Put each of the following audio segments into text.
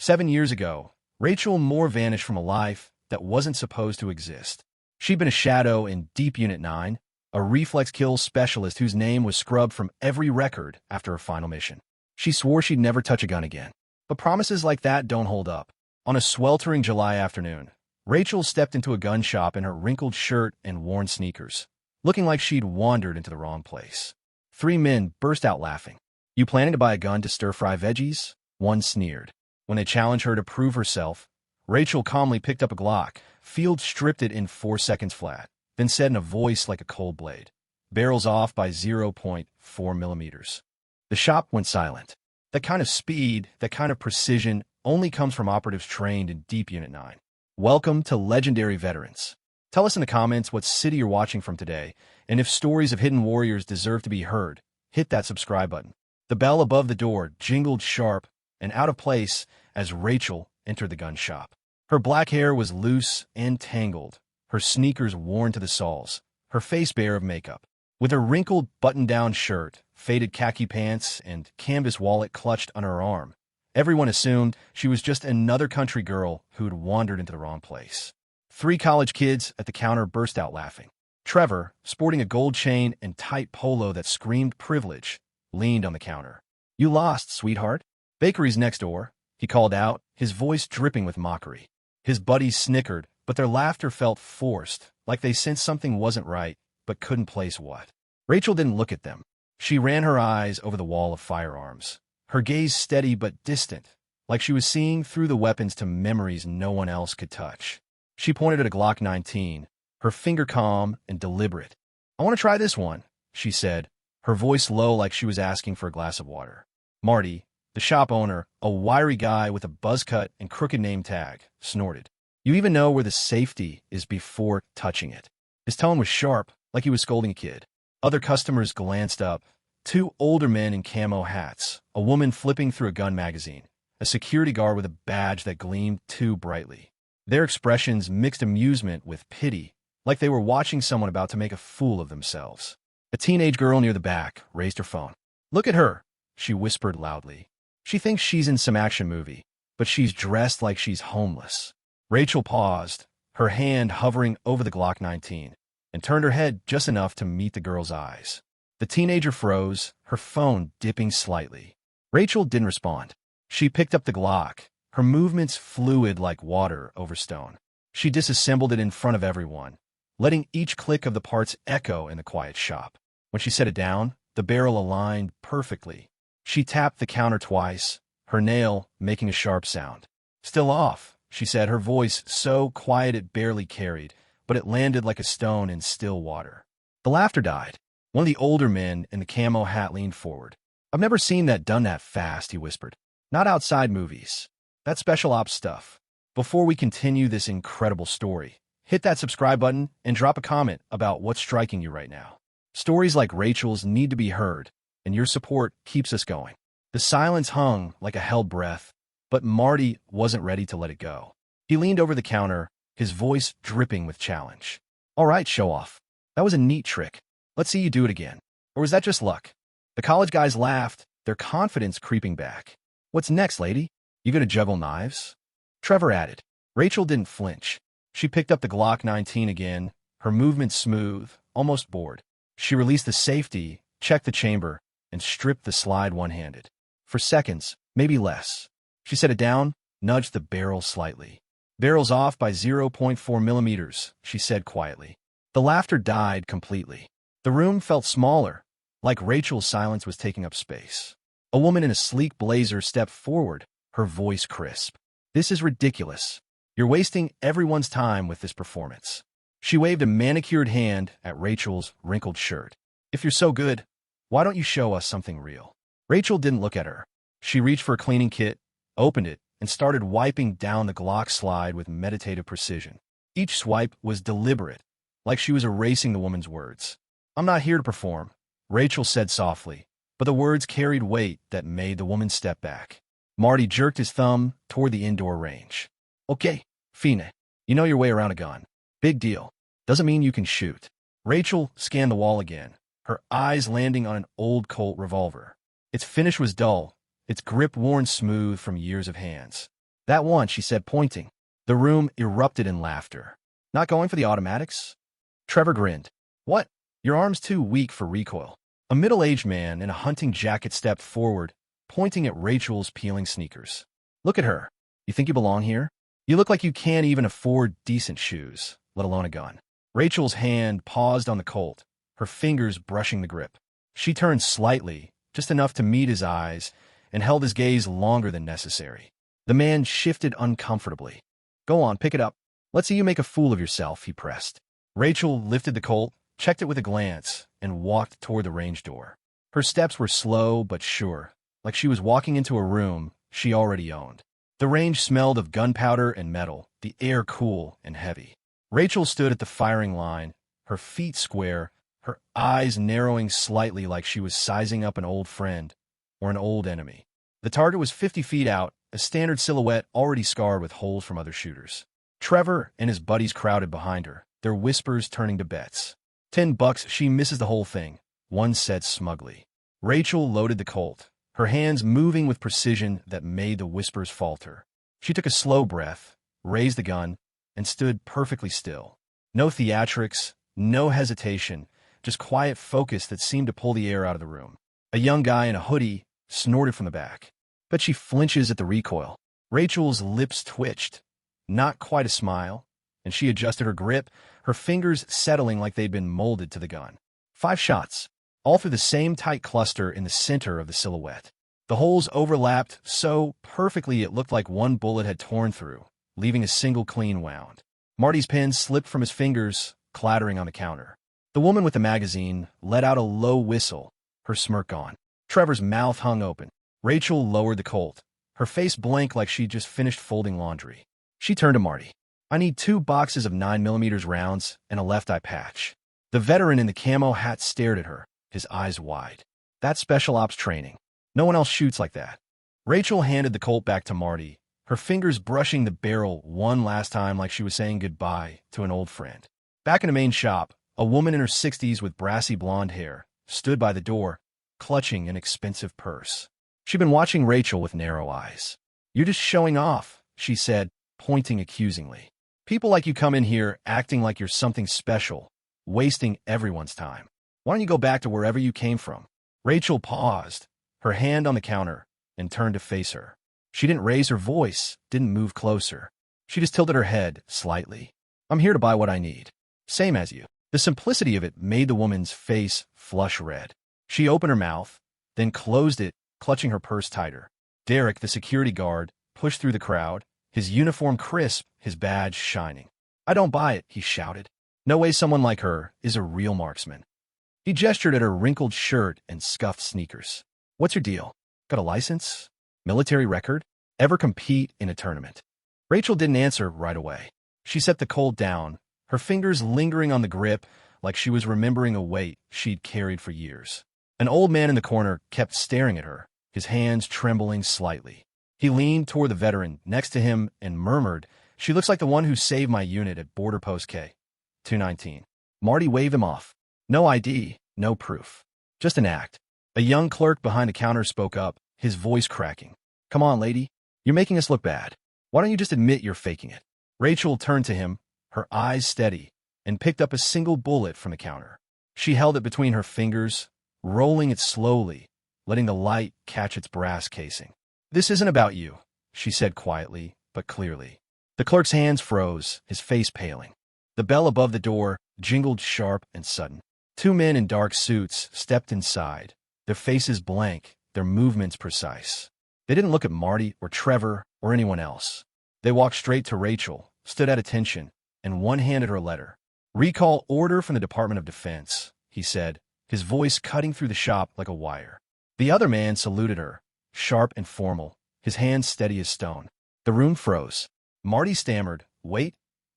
7 years ago, Rachel Moore vanished from a life that wasn't supposed to exist. She'd been a shadow in Deep Unit 9, a reflex kill specialist whose name was scrubbed from every record after her final mission. She swore she'd never touch a gun again. But promises like that don't hold up. On a sweltering July afternoon, Rachel stepped into a gun shop in her wrinkled shirt and worn sneakers, looking like she'd wandered into the wrong place. 3 men burst out laughing. "You planning to buy a gun to stir-fry veggies?" One sneered. When they challenged her to prove herself, Rachel calmly picked up a Glock, field-stripped it in 4 seconds flat, then said in a voice like a cold blade, "Barrels off by 0.4 millimeters." The shop went silent. That kind of speed, that kind of precision, only comes from operatives trained in Deep Unit 9. Welcome to Legendary Veterans. Tell us in the comments what city you're watching from today, and if stories of hidden warriors deserve to be heard, hit that subscribe button. The bell above the door jingled sharp and out of place as Rachel entered the gun shop. Her black hair was loose and tangled, her sneakers worn to the soles, her face bare of makeup. With her wrinkled button-down shirt, faded khaki pants, and canvas wallet clutched under her arm, everyone assumed she was just another country girl who'd wandered into the wrong place. 3 college kids at the counter burst out laughing. Trevor, sporting a gold chain and tight polo that screamed privilege, leaned on the counter. "You lost, sweetheart." "Bakery's next door," he called out, his voice dripping with mockery. His buddies snickered, but their laughter felt forced, like they sensed something wasn't right, but couldn't place what. Rachel didn't look at them. She ran her eyes over the wall of firearms, her gaze steady but distant, like she was seeing through the weapons to memories no one else could touch. She pointed at a Glock 19, her finger calm and deliberate. "I want to try this one," she said, her voice low like she was asking for a glass of water. Marty, the shop owner, a wiry guy with a buzz cut and crooked name tag, snorted. "You even know where the safety is before touching it." His tone was sharp, like he was scolding a kid. Other customers glanced up. 2 older men in camo hats, a woman flipping through a gun magazine, a security guard with a badge that gleamed too brightly. Their expressions mixed amusement with pity, like they were watching someone about to make a fool of themselves. A teenage girl near the back raised her phone. "Look at her," she whispered loudly. "She thinks she's in some action movie, but she's dressed like she's homeless." Rachel paused, her hand hovering over the Glock 19, and turned her head just enough to meet the girl's eyes. The teenager froze, her phone dipping slightly. Rachel didn't respond. She picked up the Glock, her movements fluid like water over stone. She disassembled it in front of everyone, letting each click of the parts echo in the quiet shop. When she set it down, the barrel aligned perfectly. She tapped the counter twice, her nail making a sharp sound. "Still off," she said, her voice so quiet it barely carried, but it landed like a stone in still water. The laughter died. One of the older men in the camo hat leaned forward. "I've never seen that done that fast," he whispered. "Not outside movies. That's special ops stuff." Before we continue this incredible story, hit that subscribe button and drop a comment about what's striking you right now. Stories like Rachel's need to be heard, and your support keeps us going. The silence hung like a held breath, but Marty wasn't ready to let it go. He leaned over the counter, his voice dripping with challenge. "All right, show off. That was a neat trick. Let's see you do it again. Or was that just luck?" The college guys laughed, their confidence creeping back. "What's next, lady? You gonna juggle knives?" Trevor added. Rachel didn't flinch. She picked up the Glock 19 again, her movement smooth, almost bored. She released the safety, checked the chamber, and stripped the slide one-handed. For seconds, maybe less. She set it down, nudged the barrel slightly. "Barrel's off by 0.4 millimeters, she said quietly. The laughter died completely. The room felt smaller, like Rachel's silence was taking up space. A woman in a sleek blazer stepped forward, her voice crisp. "This is ridiculous. You're wasting everyone's time with this performance." She waved a manicured hand at Rachel's wrinkled shirt. "If you're so good, why don't you show us something real?" Rachel didn't look at her. She reached for a cleaning kit, opened it, and started wiping down the Glock slide with meditative precision. Each swipe was deliberate, like she was erasing the woman's words. "I'm not here to perform," Rachel said softly, but the words carried weight that made the woman step back. Marty jerked his thumb toward the indoor range. "Okay, fine. You know your way around a gun. Big deal. Doesn't mean you can shoot." Rachel scanned the wall again, her eyes landing on an old Colt revolver. Its finish was dull, its grip worn smooth from years of hands. That one, she said, pointing. The room erupted in laughter. Not going for the automatics? Trevor grinned. What? Your arm's too weak for recoil. A middle-aged man in a hunting jacket stepped forward, pointing at Rachel's peeling sneakers. Look at her. You think you belong here? You look like you can't even afford decent shoes, let alone a gun. Rachel's hand paused on the Colt, her fingers brushing the grip. She turned slightly, just enough to meet his eyes, and held his gaze longer than necessary. The man shifted uncomfortably. Go on, pick it up. Let's see you make a fool of yourself, he pressed. Rachel lifted the Colt, checked it with a glance, and walked toward the range door. Her steps were slow but sure, like she was walking into a room she already owned. The range smelled of gunpowder and metal, the air cool and heavy. Rachel stood at the firing line, her feet square, her eyes narrowing slightly like she was sizing up an old friend or an old enemy. The target was 50 feet out, a standard silhouette already scarred with holes from other shooters. Trevor and his buddies crowded behind her, their whispers turning to bets. $10, she misses the whole thing, one said smugly. Rachel loaded the Colt, her hands moving with precision that made the whispers falter. She took a slow breath, raised the gun, and stood perfectly still. No theatrics, no hesitation, just quiet focus that seemed to pull the air out of the room. A young guy in a hoodie snorted from the back. But she flinches at the recoil. Rachel's lips twitched. Not quite a smile, and she adjusted her grip, her fingers settling like they'd been molded to the gun. 5 shots, all through the same tight cluster in the center of the silhouette. The holes overlapped so perfectly it looked like one bullet had torn through, leaving a single clean wound. Marty's pen slipped from his fingers, clattering on the counter. The woman with the magazine let out a low whistle, her smirk gone. Trevor's mouth hung open. Rachel lowered the Colt, her face blank like she'd just finished folding laundry. She turned to Marty. I need 2 boxes of 9mm rounds and a left eye patch. The veteran in the camo hat stared at her, his eyes wide. That's special ops training. No one else shoots like that. Rachel handed the Colt back to Marty, her fingers brushing the barrel one last time like she was saying goodbye to an old friend. Back in the main shop, a woman in her 60s with brassy blonde hair stood by the door, clutching an expensive purse. She'd been watching Rachel with narrow eyes. You're just showing off, she said, pointing accusingly. People like you come in here acting like you're something special, wasting everyone's time. Why don't you go back to wherever you came from? Rachel paused, her hand on the counter, and turned to face her. She didn't raise her voice, didn't move closer. She just tilted her head slightly. I'm here to buy what I need. Same as you. The simplicity of it made the woman's face flush red. She opened her mouth, then closed it, clutching her purse tighter. Derek, the security guard, pushed through the crowd, his uniform crisp, his badge shining. I don't buy it, he shouted. No way someone like her is a real marksman. He gestured at her wrinkled shirt and scuffed sneakers. What's your deal? Got a license? Military record? Ever compete in a tournament? Rachel didn't answer right away. She set the Colt down, her fingers lingering on the grip like she was remembering a weight she'd carried for years. An old man in the corner kept staring at her, his hands trembling slightly. He leaned toward the veteran next to him and murmured, She looks like the one who saved my unit at Border Post K. 219. Marty waved him off. No ID, no proof. Just an act. A young clerk behind the counter spoke up, his voice cracking. Come on, lady. You're making us look bad. Why don't you just admit you're faking it? Rachel turned to him, her eyes steady, and picked up a single bullet from the counter. She held it between her fingers, rolling it slowly, letting the light catch its brass casing. This isn't about you, she said quietly, but clearly. The clerk's hands froze, his face paling. The bell above the door jingled sharp and sudden. 2 men in dark suits stepped inside, their faces blank, their movements precise. They didn't look at Marty or Trevor or anyone else. They walked straight to Rachel, stood at attention, and one handed her a letter. Recall order from the Department of Defense, he said, his voice cutting through the shop like a wire. The other man saluted her, sharp and formal, his hands steady as stone. The room froze. Marty stammered, Wait,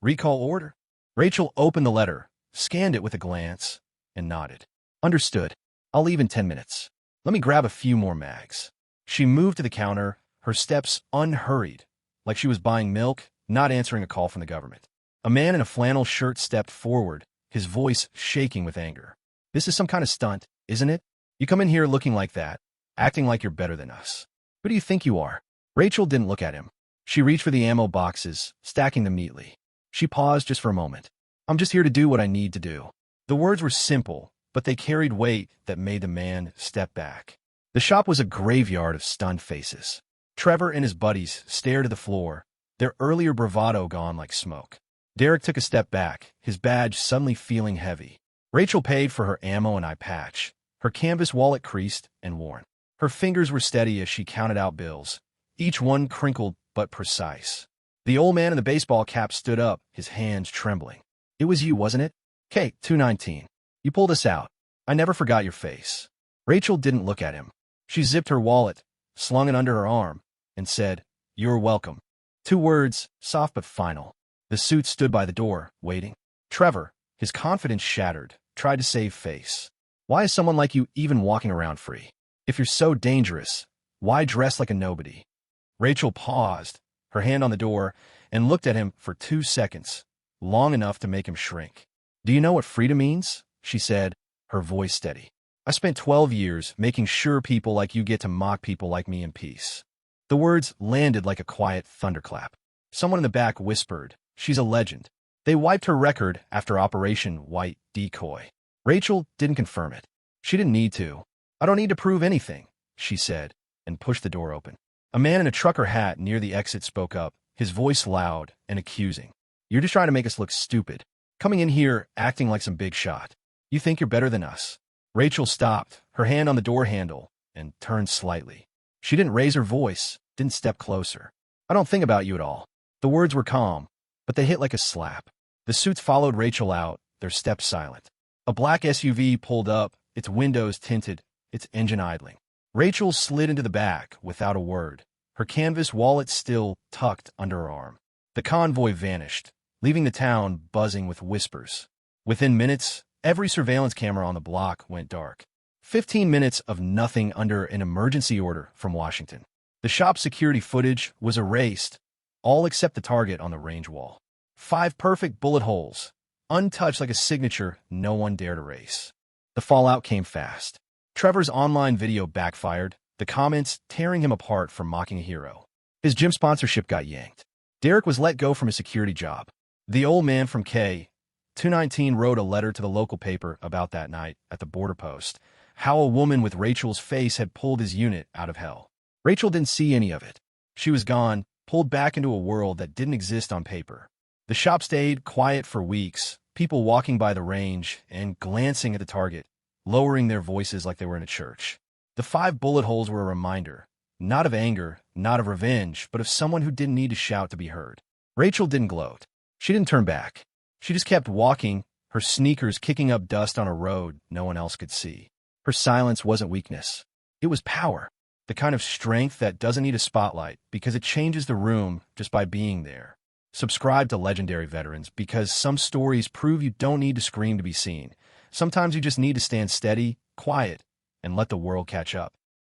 recall order? Rachel opened the letter, scanned it with a glance, and nodded. Understood. I'll leave in 10 minutes. Let me grab a few more mags. She moved to the counter, her steps unhurried, like she was buying milk, not answering a call from the government. A man in a flannel shirt stepped forward, his voice shaking with anger. This is some kind of stunt, isn't it? You come in here looking like that, acting like you're better than us. Who do you think you are? Rachel didn't look at him. She reached for the ammo boxes, stacking them neatly. She paused just for a moment. I'm just here to do what I need to do. The words were simple, but they carried weight that made the man step back. The shop was a graveyard of stunned faces. Trevor and his buddies stared at the floor, their earlier bravado gone like smoke. Derek took a step back, his badge suddenly feeling heavy. Rachel paid for her ammo and eye patch, her canvas wallet creased and worn. Her fingers were steady as she counted out bills, each one crinkled but precise. The old man in the baseball cap stood up, his hands trembling. It was you, wasn't it? Kate, 219. You pulled us out. I never forgot your face. Rachel didn't look at him. She zipped her wallet, slung it under her arm, and said, You're welcome. 2 words, soft but final. The suit stood by the door, waiting. Trevor, his confidence shattered, tried to save face. Why is someone like you even walking around free? If you're so dangerous, why dress like a nobody? Rachel paused, her hand on the door, and looked at him for 2 seconds, long enough to make him shrink. Do you know what freedom means? She said, her voice steady. I spent 12 years making sure people like you get to mock people like me in peace. The words landed like a quiet thunderclap. Someone in the back whispered, She's a legend. They wiped her record after Operation White Decoy. Rachel didn't confirm it. She didn't need to. I don't need to prove anything, she said, and pushed the door open. A man in a trucker hat near the exit spoke up, his voice loud and accusing. You're just trying to make us look stupid. Coming in here acting like some big shot. You think you're better than us. Rachel stopped, her hand on the door handle, and turned slightly. She didn't raise her voice, didn't step closer. I don't think about you at all. The words were calm, but they hit like a slap. The suits followed Rachel out, their steps silent. A black SUV pulled up, its windows tinted, its engine idling. Rachel slid into the back without a word, her canvas wallet still tucked under her arm. The convoy vanished, leaving the town buzzing with whispers. Within minutes, every surveillance camera on the block went dark. 15 minutes of nothing under an emergency order from Washington. The shop's security footage was erased, all except the target on the range wall. 5 perfect bullet holes, untouched like a signature no one dared erase. The fallout came fast. Trevor's online video backfired, the comments tearing him apart for mocking a hero. His gym sponsorship got yanked. Derek was let go from his security job. The old man from K219 wrote a letter to the local paper about that night at the border post, how a woman with Rachel's face had pulled his unit out of hell. Rachel didn't see any of it. She was gone, pulled back into a world that didn't exist on paper. The shop stayed quiet for weeks, people walking by the range and glancing at the target, lowering their voices like they were in a church. The 5 bullet holes were a reminder, not of anger, not of revenge, but of someone who didn't need to shout to be heard. Rachel didn't gloat. She didn't turn back. She just kept walking, her sneakers kicking up dust on a road no one else could see. Her silence wasn't weakness. It was power, the kind of strength that doesn't need a spotlight because it changes the room just by being there. Subscribe to Legendary Veterans because some stories prove you don't need to scream to be seen. Sometimes you just need to stand steady, quiet, and let the world catch up.